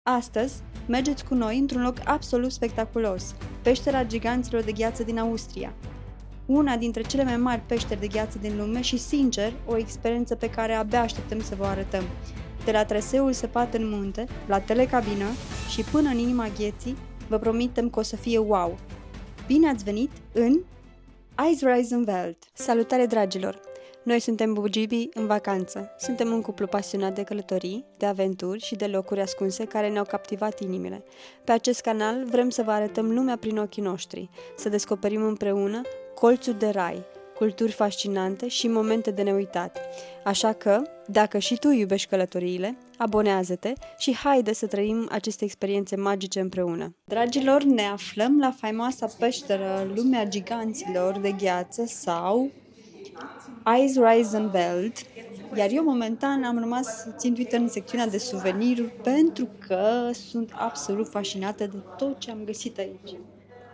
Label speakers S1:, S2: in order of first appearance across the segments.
S1: Astăzi, mergeți cu noi într-un loc absolut spectaculos, Peștera Giganților de Gheață din Austria. Una dintre cele mai mari peșteri de gheață din lume și, sincer, o experiență pe care abia așteptăm să vă arătăm. De la traseul săpat în munte, la telecabină și până în inima gheții, vă promitem că o să fie wow! Bine ați venit în Eisriesenwelt! Salutare, dragilor! Noi suntem bugibii în vacanță. Suntem un cuplu pasionat de călătorii, de aventuri și de locuri ascunse care ne-au captivat inimile. Pe acest canal vrem să vă arătăm lumea prin ochii noștri, să descoperim împreună colțuri de rai, culturi fascinante și momente de neuitat. Așa că, dacă și tu iubești călătoriile, abonează-te și haide să trăim aceste experiențe magice împreună. Dragilor, ne aflăm la faimoasa peșteră Lumea Giganților de Gheață sau Eisriesenwelt, iar eu momentan am rămas țintuită în secțiunea de suveniruri pentru că sunt absolut fascinată de tot ce am găsit aici.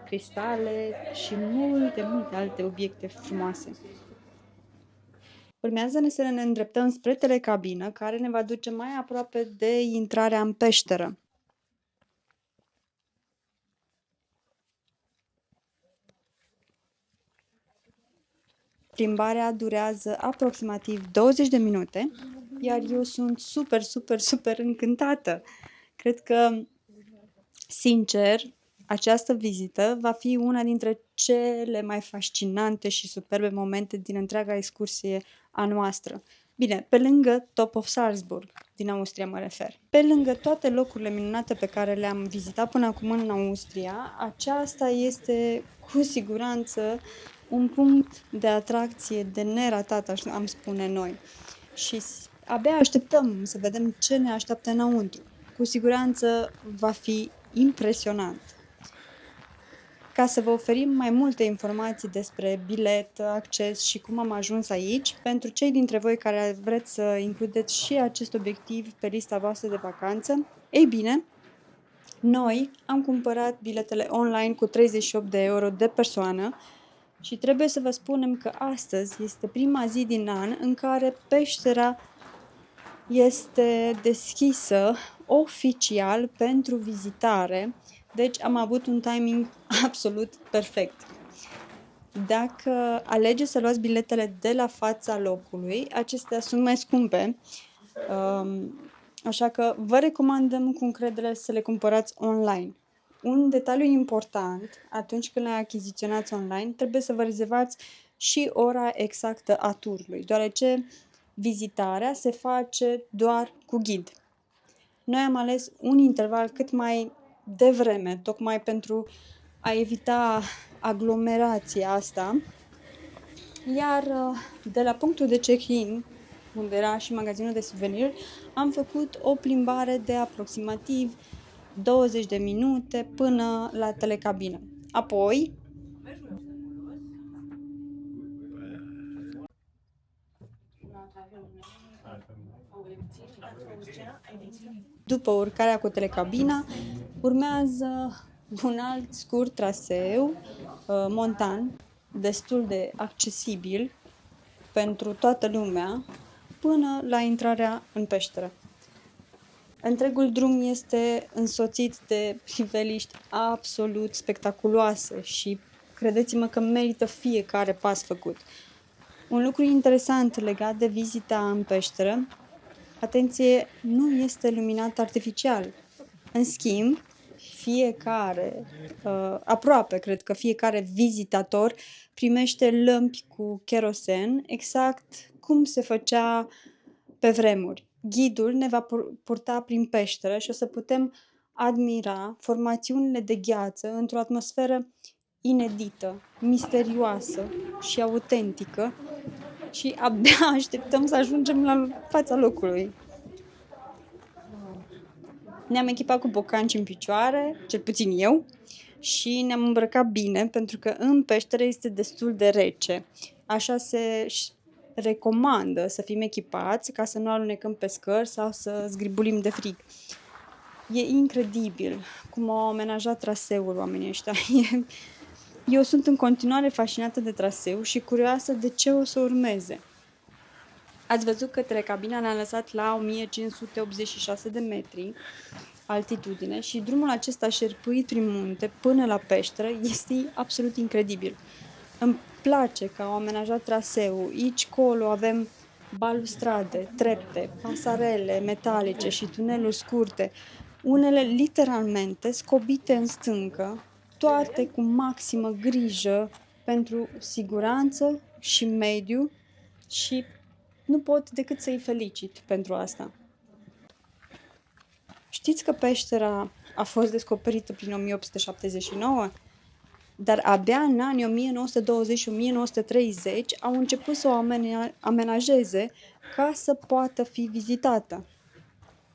S1: Cristale și multe alte obiecte frumoase. Urmează să ne îndreptăm spre telecabină, care ne va duce mai aproape de intrarea în peșteră. Plimbarea durează aproximativ 20 de minute, iar eu sunt super încântată. Cred că, sincer, această vizită va fi una dintre cele mai fascinante și superbe momente din întreaga excursie a noastră. Bine, pe lângă Top of Salzburg, din Austria mă refer. Pe lângă toate locurile minunate pe care le-am vizitat până acum în Austria, aceasta este cu siguranță un punct de atracție de neratat, am spune noi. Și abia așteptăm să vedem ce ne așteaptă înăuntru. Cu siguranță va fi impresionant. Ca să vă oferim mai multe informații despre bilet, acces și cum am ajuns aici, pentru cei dintre voi care vreți să includeți și acest obiectiv pe lista voastră de vacanță, ei bine, noi am cumpărat biletele online cu 38 de euro de persoană și trebuie să vă spunem că astăzi este prima zi din an în care peștera este deschisă oficial pentru vizitare, deci am avut un timing absolut perfect. Dacă alegeți să luați biletele de la fața locului, acestea sunt mai scumpe, așa că vă recomandăm cu încredere să le cumpărați online. Un detaliu important, atunci când le achiziționați online, trebuie să vă rezervați și ora exactă a turului, deoarece vizitarea se face doar cu ghid. Noi am ales un interval cât mai devreme, tocmai pentru a evita aglomerația asta, iar de la punctul de check-in, unde era și magazinul de suveniri, am făcut o plimbare de aproximativ 20 de minute până la telecabină. Apoi, după urcarea cu telecabina, urmează un alt scurt traseu montan, destul de accesibil pentru toată lumea, până la intrarea în peșteră. Întregul drum este însoțit de priveliști absolut spectaculoase și credeți-mă că merită fiecare pas făcut. Un lucru interesant legat de vizita în peșteră, atenție, nu este luminat artificial. În schimb, aproape cred că fiecare vizitator primește lămpi cu kerosen, exact cum se făcea pe vremuri. Ghidul ne va purta prin peșteră și o să putem admira formațiunile de gheață într-o atmosferă inedită, misterioasă și autentică și abia așteptăm să ajungem la fața locului. Ne-am echipat cu bocanci în picioare, cel puțin eu, și ne-am îmbrăcat bine pentru că în peșteră este destul de rece. Așa se recomandă să fim echipați ca să nu alunecăm pe scări sau să zgribulim de frig. E incredibil cum au amenajat traseul oamenii ăștia. Eu sunt în continuare fascinată de traseu și curioasă de ce o să urmeze. Ați văzut că telecabina ne-a lăsat la 1586 de metri, altitudine și drumul acesta șerpuit prin munte până la peșteră este absolut incredibil. Îmi place că au amenajat traseul. Aici, colo, avem balustrade, trepte, pasarele metalice și tuneluri scurte, unele literalmente scobite în stâncă, toate cu maximă grijă pentru siguranță și mediu și nu pot decât să-i felicit pentru asta. Știți că peștera a fost descoperită prin 1879? Dar abia în anii 1920 și 1930 au început să o amenajeze ca să poată fi vizitată.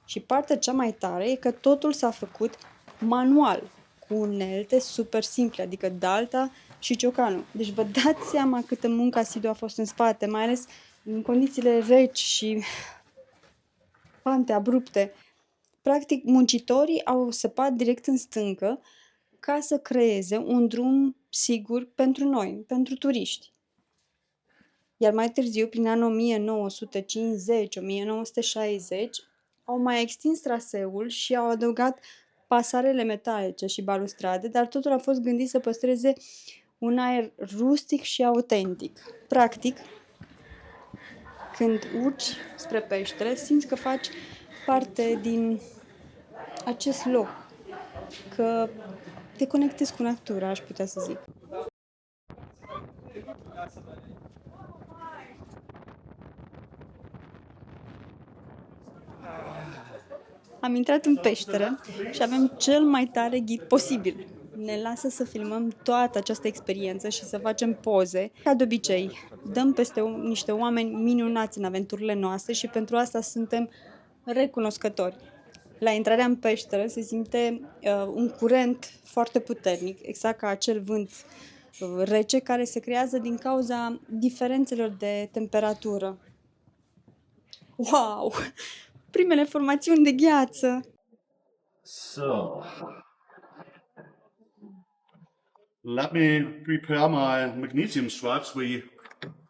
S1: Și partea cea mai tare e că totul s-a făcut manual, cu unelte super simple, adică dalta și ciocanul. Deci vă dați seama câtă muncă asiduă a fost în spate, mai ales în condițiile reci și pante abrupte. Practic, muncitorii au săpat direct în stâncă ca să creeze un drum sigur pentru noi, pentru turiști. Iar mai târziu, prin anul 1950-1960, au mai extins traseul și au adăugat pasarele metalice și balustrade, dar totul a fost gândit să păstreze un aer rustic și autentic. Practic, când urci spre peșteră, simți că faci parte din acest loc, că te conectezi cu natura, aș putea să zic. Am intrat în peșteră și avem cel mai tare ghid posibil. Ne lasă să filmăm toată această experiență și să facem poze. Ca de obicei, dăm peste niște oameni minunați în aventurile noastre și pentru asta suntem recunoscători. La intrarea în peșteră se simte un curent foarte puternic, exact ca acel vânt rece care se creează din cauza diferențelor de temperatură. Wow! Primele formațiuni de gheață!
S2: So, let me prepare my magnesium stripes. We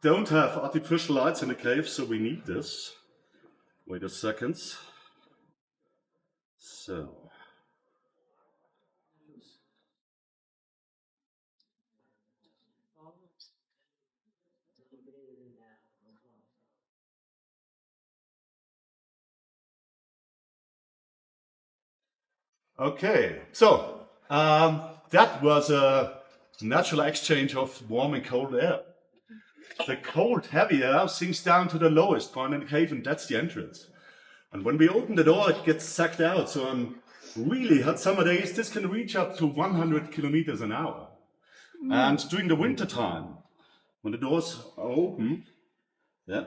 S2: don't have artificial lights in the cave, so we need this. Wait a second. So. Okay, so that was a natural exchange of warm and cold air. The cold, heavy air sinks down to the lowest point in the cave, and that's the entrance. And when we open the door, it gets sucked out. So on really hot summer days, this can reach up to 100 kilometers an hour. And during the winter time, when the doors are open, yeah,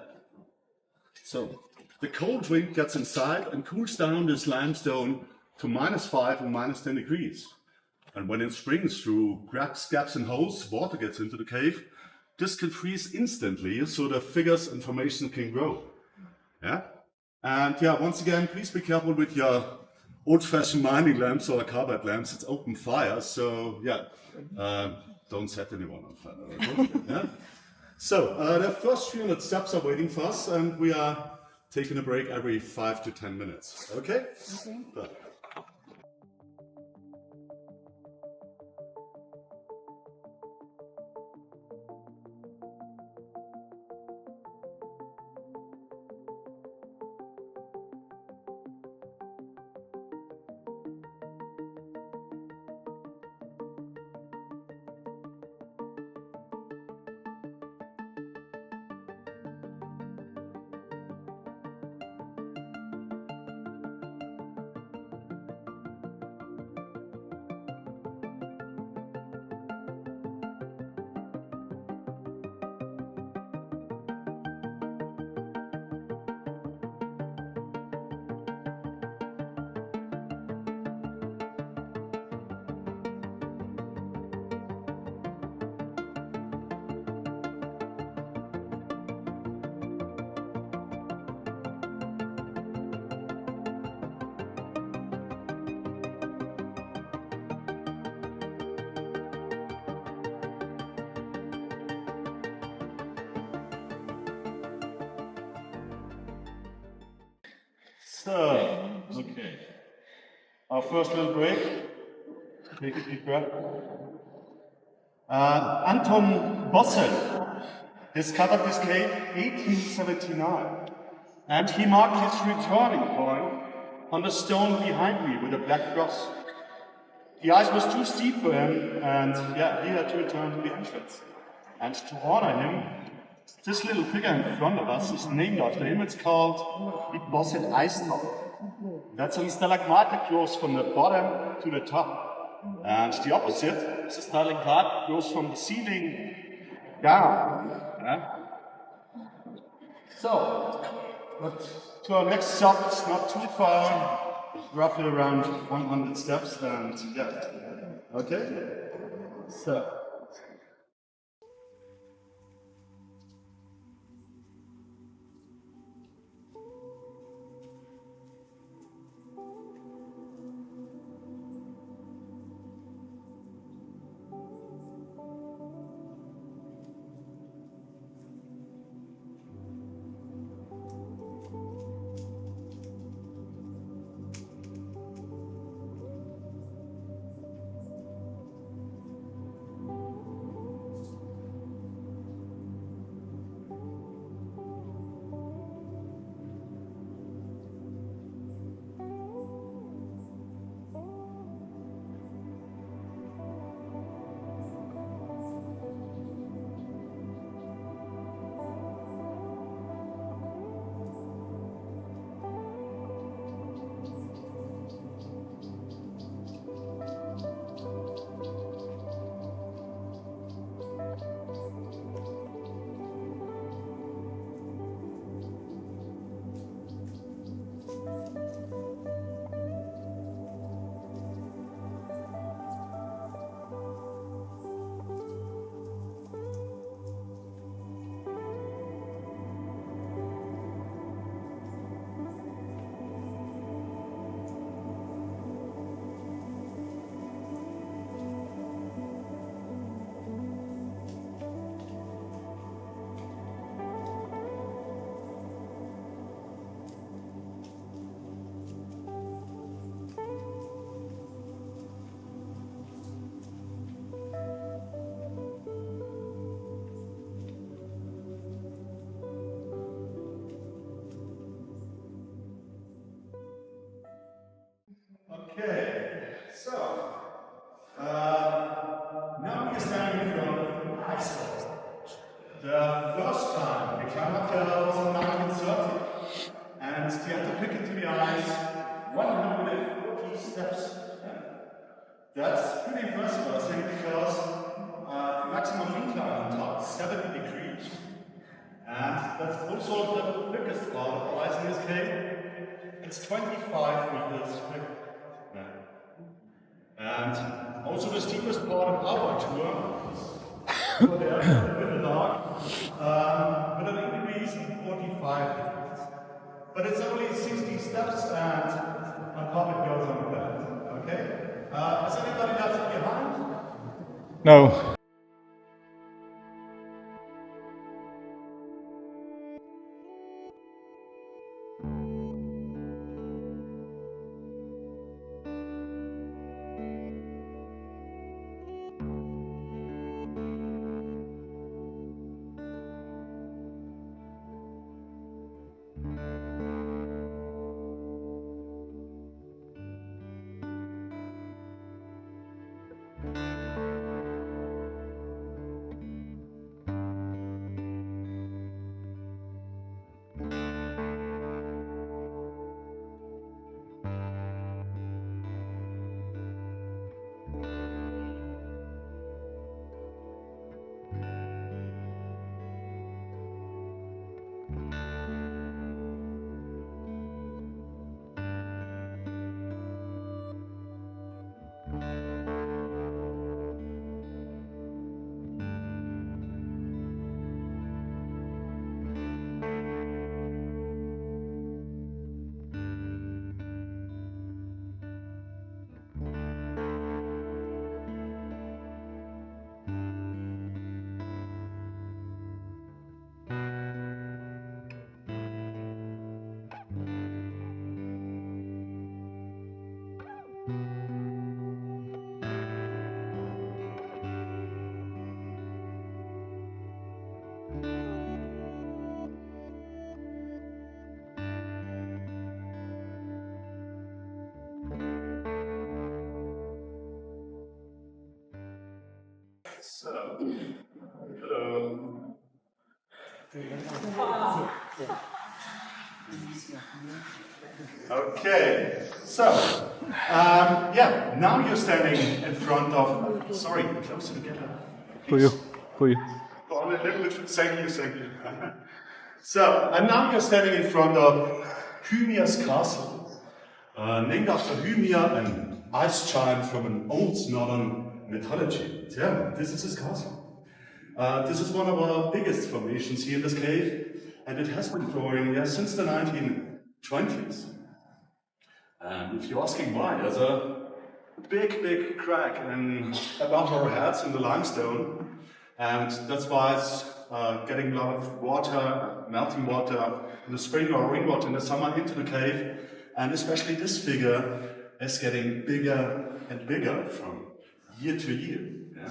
S2: so the cold wind gets inside and cools down this limestone to -5 and -10 degrees. And when it springs through cracks, gaps and holes, water gets into the cave. This can freeze instantly, so the figures and formation can grow. Yeah? And yeah, once again, please be careful with your old-fashioned mining lamps or carbide lamps. It's open fire, so yeah, don't set anyone on fire. Okay? Yeah? So the first 300 steps are waiting for us, and we are taking a break every 5 to 10 minutes. Okay? Okay. So, okay. our first little break. Take a deep breath. Anton Bosse discovered this cave 1879, and he marked his returning point on the stone behind me with a black cross. The ice was too steep for him, and he had to return to the entrance. And to honor him, this little figure in front of us is named after him. It's called the Bosse Eisriesenwelt. That's a stalagmite that goes from the bottom to the top. And the opposite is a stalagmite that goes from the ceiling down. So, but to our next stop, it's not too far, roughly around 100 steps, and okay? So. Okay, so now we're standing from Iceland. The first time we climbed up there was in 1930, and you had to pick into the ice 140 steps. That's pretty impressive, I think, because the maximum incline on top is 70 degrees. And that's also the biggest part of the ice in this cave. It's 25 meters thick. And also the steepest part of our tour is over there in the dark, with an increase of 45 degrees. But it's only 60 steps, and on top it goes on that. Okay? Has anybody left behind?
S3: No.
S2: So, hello. Okay, so, yeah, now you're standing in front of, sorry, closer together.
S3: For you.
S2: Go on a little bit, thank you. So, and now you're standing in front of Hymia's castle, named after Hymia, an ice giant from an old northern mythology. Yeah, this is his castle. This is one of our biggest formations here in this cave, and it has been growing since the 1920s. And if you're asking why, there's a big crack above our heads in the limestone, and that's why it's getting a lot of water, melting water in the spring or rainwater in the summer into the cave, and especially this figure is getting bigger and bigger from year to year. Yeah?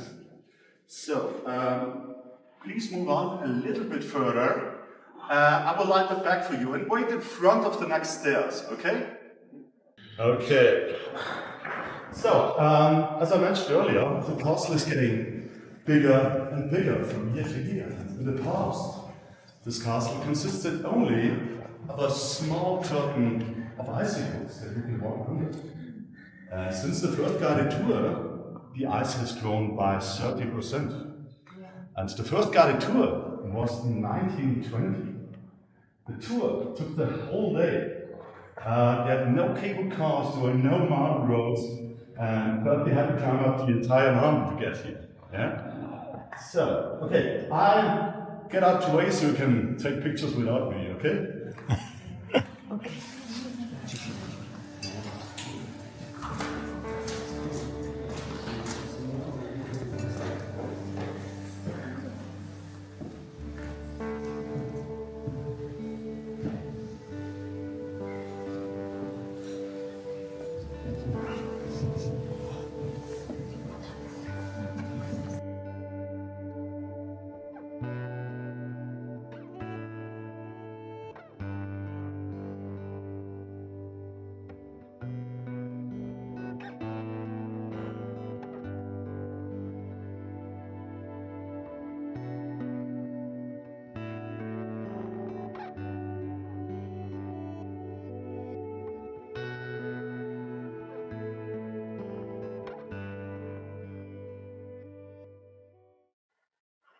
S2: So, please move on a little bit further. I will light the back for you and wait in front of the next stairs, okay? Okay. So, as I mentioned earlier, the castle is getting bigger and bigger from year to year. In the past, this castle consisted only of a small curtain of icicles that you can walk under. Since the first guided tour, the ice has grown by 30%. And the first guided tour was in 1920. The tour took the whole day. They had no cable cars, there were no mountain roads, but they had to climb up the entire mountain to get here. Yeah? So, okay, I'll get out the way so you can take pictures without me, okay?
S1: Okay.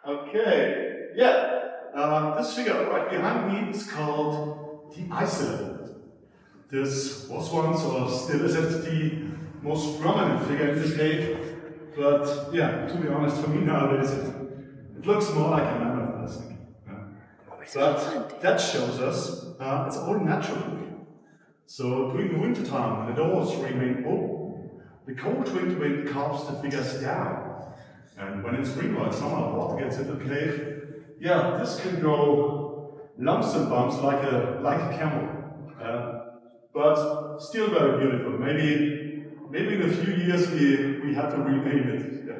S2: Okay, yeah, this figure right behind me is called the Eisriesenwelt. This was once, or still is, the most prominent figure in this cave, but yeah, to be honest, for me nowadays it looks more like a mammoth, I think. But that shows us it's all natural. So during the winter time, when the doors remain open, the cold winter wind carves the figures down. And when it's spring or summer, water gets into the cave, yeah, this can grow lumps and bumps like a camel. But still very beautiful. Maybe in a few years we have to rename it. Yeah.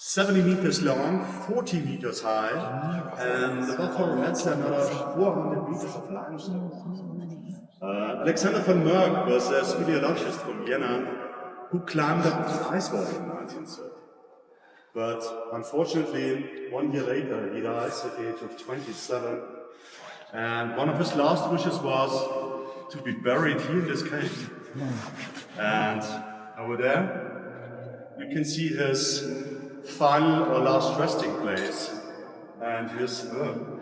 S2: 70 meters long, 40 meters high, and above our heads another 400 meters of limestone. Alexander von Merck was a speleologist from Vienna who climbed up the ice wall in 1930. But unfortunately, 1 year later, he dies at the age of 27. And one of his last wishes was to be buried here in this cave. And over there, you can see his final or last resting place and his urn.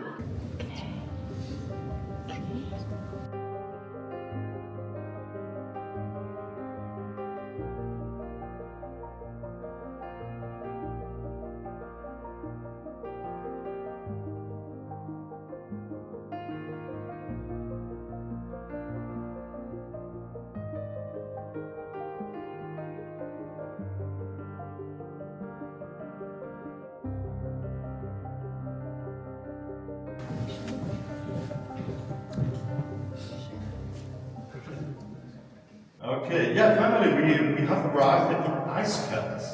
S2: Okay, yeah, finally we have arrived at the ice palace.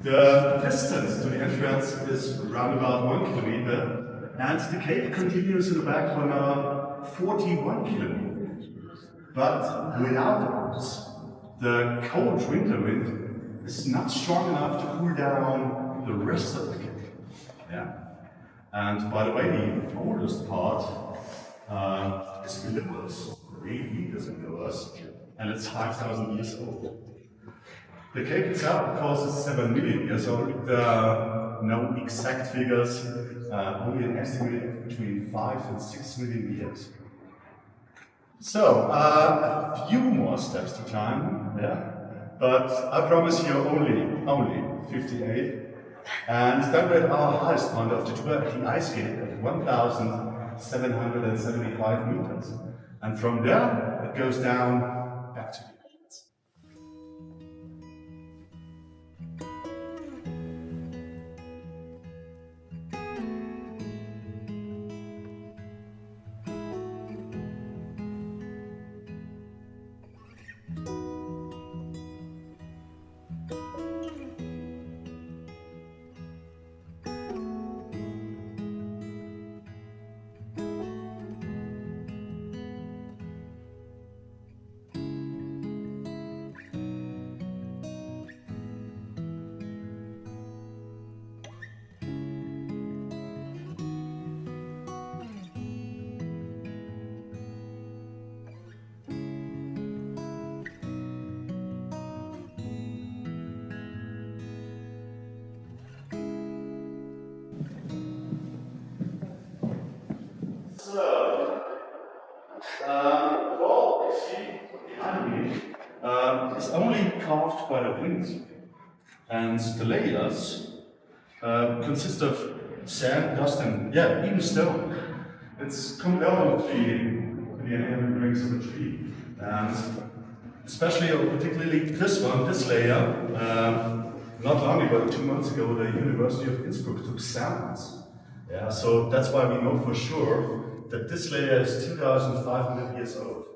S2: The distance to the entrance is around about 1 kilometer, and the cave continues in the back for another 41 kilometers. But without the ice, the cold winter wind is not strong enough to cool down the rest of the cave. Yeah. And by the way, the oldest part is below us, 8 meters below us, and it's 5,000 years old. The cave itself, of course, is 7 million years old. There are no exact figures, only an estimate of between 5 and 6 million years. So, a few more steps to climb, yeah. But I promise you only 58. And then we're at our highest point of the tour, the ice gate at 1,775 meters. And from there, it goes down back to the entrance. The wall you see behind me is only carved by the wind, and the layers consist of sand, dust, and even stone. It's come down with the inherent rings of a tree, and especially or particularly this layer. Not long ago, 2 months ago, the University of Innsbruck took samples. Yeah, so that's why we know for sure that this layer is 2,500 years old.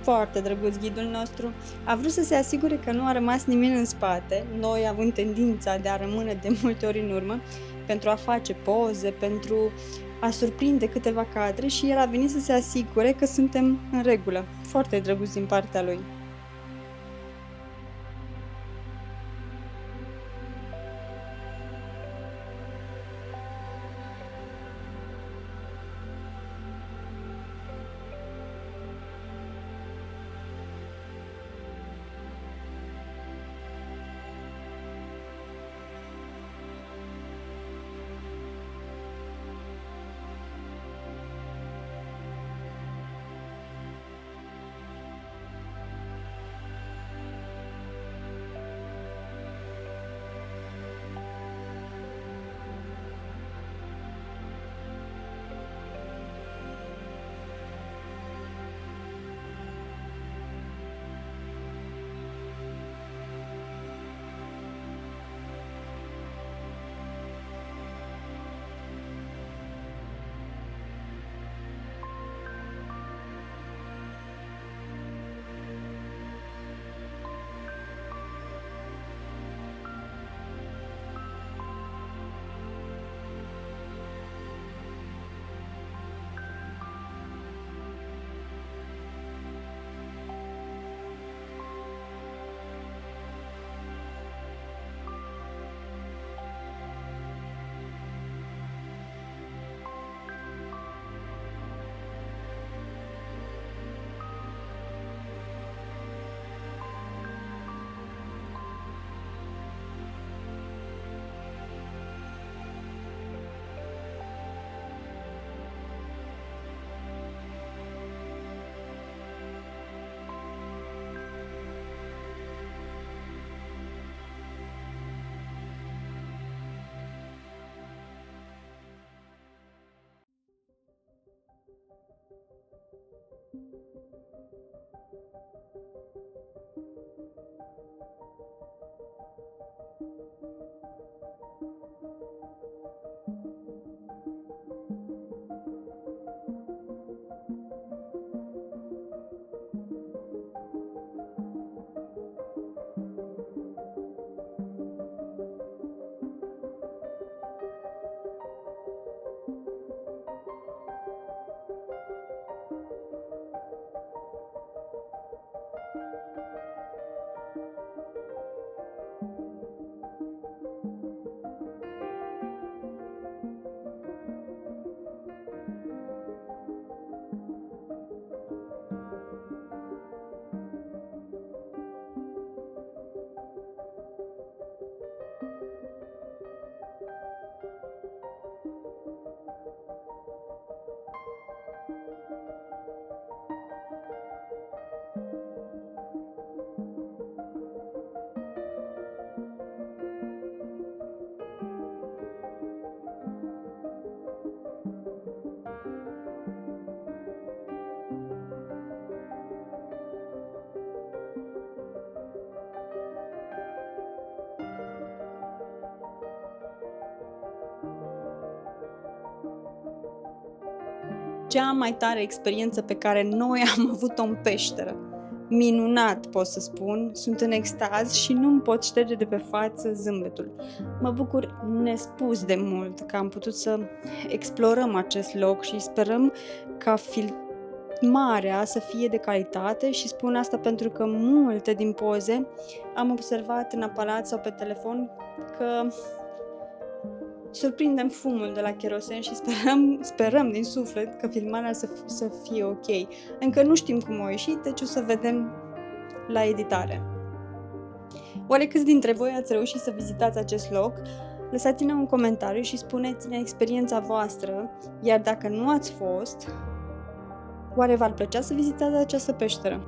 S1: Foarte drăguț ghidul nostru. A vrut să se asigure că nu a rămas nimeni în spate, noi având tendința de a rămâne de multe ori în urmă, pentru a face poze, pentru a surprinde câteva cadre, și el a venit să se asigure că suntem în regulă. Foarte drăguț din partea lui. Cea mai tare experiență pe care noi am avut-o în peșteră. Minunat, pot să spun, sunt în extaz și nu-mi pot șterge de pe față zâmbetul. Mă bucur nespus de mult că am putut să explorăm acest loc și sperăm ca filmarea să fie de calitate și spun asta pentru că multe din poze am observat în aparat sau pe telefon că surprindem fumul de la cherosen și sperăm din suflet că filmarea să fie ok. Încă nu știm cum a ieșit, deci o să vedem la editare. Oare câți dintre voi ați reușit să vizitați acest loc? Lăsați-ne un comentariu și spuneți-ne experiența voastră, iar dacă nu ați fost, oare v-ar plăcea să vizitați această peșteră?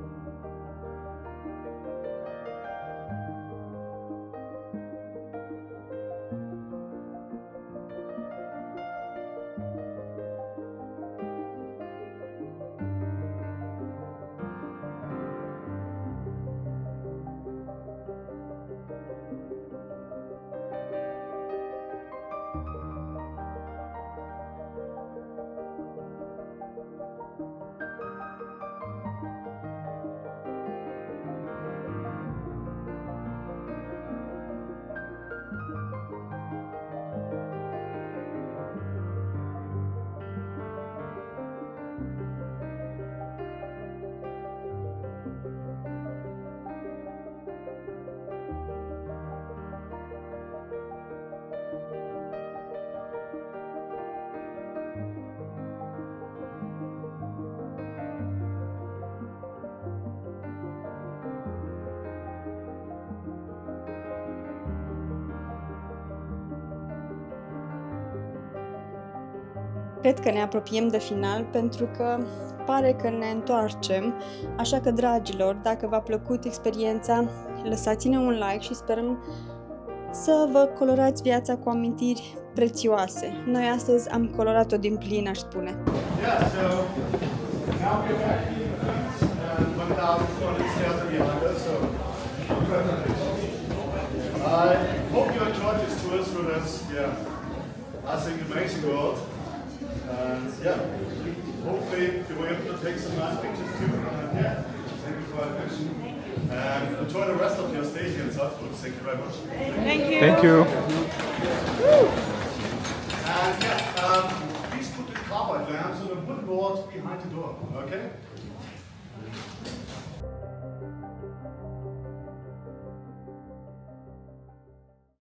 S1: Cred că ne apropiem de final pentru că pare că ne întoarcem, așa că, dragilor, dacă v-a plăcut experiența, lăsați-ne un like și sperăm să vă colorați viața cu amintiri prețioase. Noi astăzi am colorat-o din plin, aș spune.
S2: I hope you enjoyed this tour through this, I think amazing world. And hopefully you were able to take some nice pictures too. Thank you for your attention. And enjoy the rest of your stay here in Salzburg. Thank you very much.
S1: Thank you.
S3: Thank you.
S2: And please put the carbide lamps on the wood board behind the door, okay?